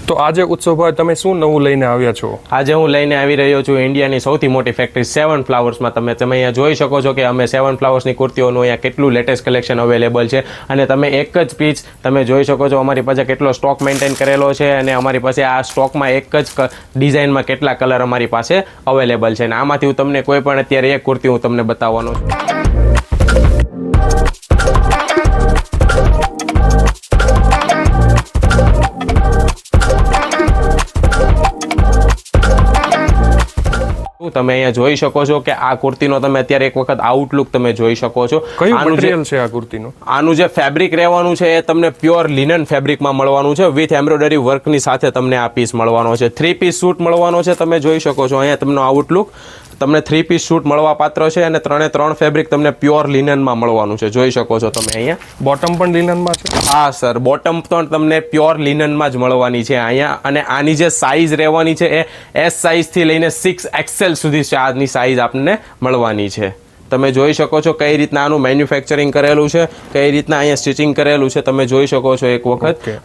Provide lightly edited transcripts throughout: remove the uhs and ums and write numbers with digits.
તો આજે ઉત્સવભાઈ તમે શું નવું લઈને આવ્યા છો? આજે હું લઈને આવી રહ્યો છું ઇન્ડિયાની સૌથી મોટી ફેક્ટરી 7 ફ્લાવર્સમાં. તમે અહીંયા જોઈ શકો છો કે અમે 7 ફ્લાવર્સની કુર્તીઓનું અહીંયા કેટલું લેટેસ્ટ કલેક્શન અવેલેબલ છે. અને તમે એક જ પીસ તમે જોઈ શકો છો અમારી પાસે કેટલો સ્ટોક મેન્ટેન કરેલો છે, અને અમારી પાસે આ સ્ટોકમાં એક જ ડિઝાઇનમાં કેટલા કલર અમારી પાસે અવેલેબલ છે. અને આમાંથી હું તમને કોઈ પણ અત્યારે એક કુર્તી હું તમને બતાવવાનો છું. તમે અહીંયા જોઈ શકો છો કે આ કુર્તીનો તમે અત્યારે એક વખત આઉટલુક તમે જોઈ શકો છો. કયું મટીરીયલ છે આ કુર્તીનું? આનું જે ફેબ્રિક રહેવાનું છે એ તમને પ્યોર લિનન ફેબ્રિકમાં મળવાનું છે, વિથ એમ્બ્રોઇડરી વર્કની સાથે તમને આ પીસ મળવાનો છે. 3 પીસ સૂટ મળવાનો છે. તમે જોઈ શકો છો અહીંયા તમને આઉટલુક તમને 3 પીસ સૂટ મળવા પાત્ર છે, અને 3 ફેબ્રિક તમને પ્યોર લિનનમાં મળવાનું છે. જોઈ શકો છો તમે અહીંયા. બોટમ પણ લિનનમાં છે? હા સર, બોટમ પણ તમને પ્યોર લિનનમાં જ મળવાની છે અહીંયા. અને આની જે સાઇઝ રહેવાની છે એ S સાઇઝથી લઈને 6XL સુધી છે આજની સાઇઝ આપણને મળવાની છે. તમે જોઈ શકો છો કઈ રીતના આનું મેન્યુફેક્ચરિંગ કરેલું છે, કઈ રીતના અહીંયા સ્ટિચિંગ કરેલું છે, તમે જોઈ શકો છો એક વખત.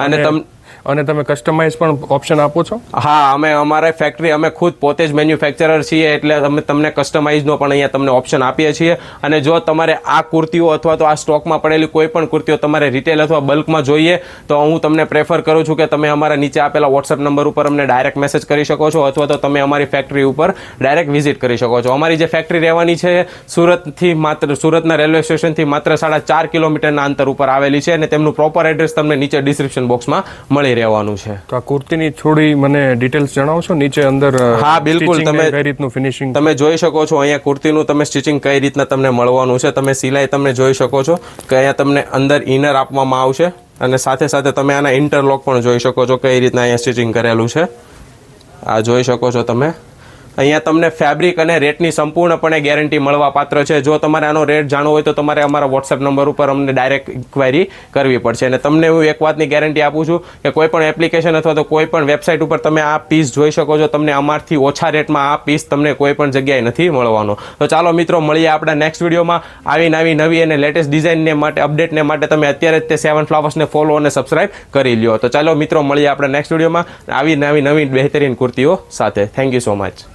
અને તમે કસ્ટમાઇઝ પણ ઓપ્શન આપો છો? હા, અમે અમારા ફેક્ટરી અમે ખુદ પોતે જ મેન્યુફેક્ચરર છીએ, એટલે અમે તમને કસ્ટમાઇઝનો પણ અહીંયા તમને ઓપ્શન આપીએ છીએ. અને જો તમારે આ કુર્તીઓ અથવા તો આ સ્ટોકમાં પડેલી કોઈ પણ કુર્તીઓ તમારે રિટેલ અથવા બલ્કમાં જોઈએ તો હું તમને પ્રેફર કરું છું કે તમે અમારા નીચે આપેલા વોટ્સઅપ નંબર ઉપર અમને ડાયરેક્ટ મેસેજ કરી શકો છો, અથવા તો તમે અમારી ફેક્ટરી ઉપર ડાયરેક્ટ વિઝિટ કરી શકો છો. અમારી જે ફેક્ટરી રહેવાની છે સુરતના રેલવે સ્ટેશનથી માત્ર 4.5 કિલોમીટરના અંતર ઉપર આવેલી છે, અને તેમનું પ્રોપર એડ્રેસ તમને નીચે ડિસ્ક્રિપ્શન બોક્સમાં મળી રહેવાનું છે. તો આ કુર્તીની થોડી મને ડિટેલ્સ જણાવશો નીચે અંદર? હા બિલકુલ, તમે કઈ રીતનું ફિનિશિંગ તમે જોઈ શકો છો અહીંયા કુર્તીનું તમે સ્ટિચિંગ કઈ રીતના તમને મળવાનું છે. તમે સિલાઈ તમે જોઈ શકો છો કે અહીંયા તમને અંદર ઇનર આપવામાં આવશે, અને સાથે સાથે તમે આના ઇન્ટરલોક પણ જોઈ શકો છો કઈ રીતના અહીંયા સ્ટિચિંગ કરેલું છે. આ જોઈ શકો છો તમે. અહીંયા તમને ફેબ્રિક અને રેટની સંપૂર્ણપણે ગેરંટી મળવા પાત્ર છે. જો તમારે આનો રેટ જાણવો હોય તો તમારે અમારા વોટ્સએપ નંબર ઉપર અમને ડાયરેક્ટ ઇન્ક્વાયરી કરવી પડશે. અને તમને હું એક વાતની ગેરંટી આપું છું કે કોઈ પણ એપ્લિકેશન અથવા તો કોઈ પણ વેબસાઇટ ઉપર તમે આ પીસ જોઈ શકો છો, તમને અમારથી ઓછા રેટમાં આ પીસ તમને કોઈ પણ જગ્યાએ નથી મળવાનો. તો ચાલો મિત્રો, મળીએ આપણા નેક્સ્ટ વિડીયોમાં. આવી નવી અને લેટેસ્ટ ડિઝાઇનને માટે અપડેટને માટે તમે અત્યારે જ તે 7 ફ્લાવર્સને ફોલો અને સબસ્ક્રાઇબ કરી લ્યો. તો ચાલો મિત્રો, મળીએ આપણા નેક્સ્ટ વિડીયોમાં આવી નવી બહેતરીન કુર્તીઓ સાથે. Thank you so much.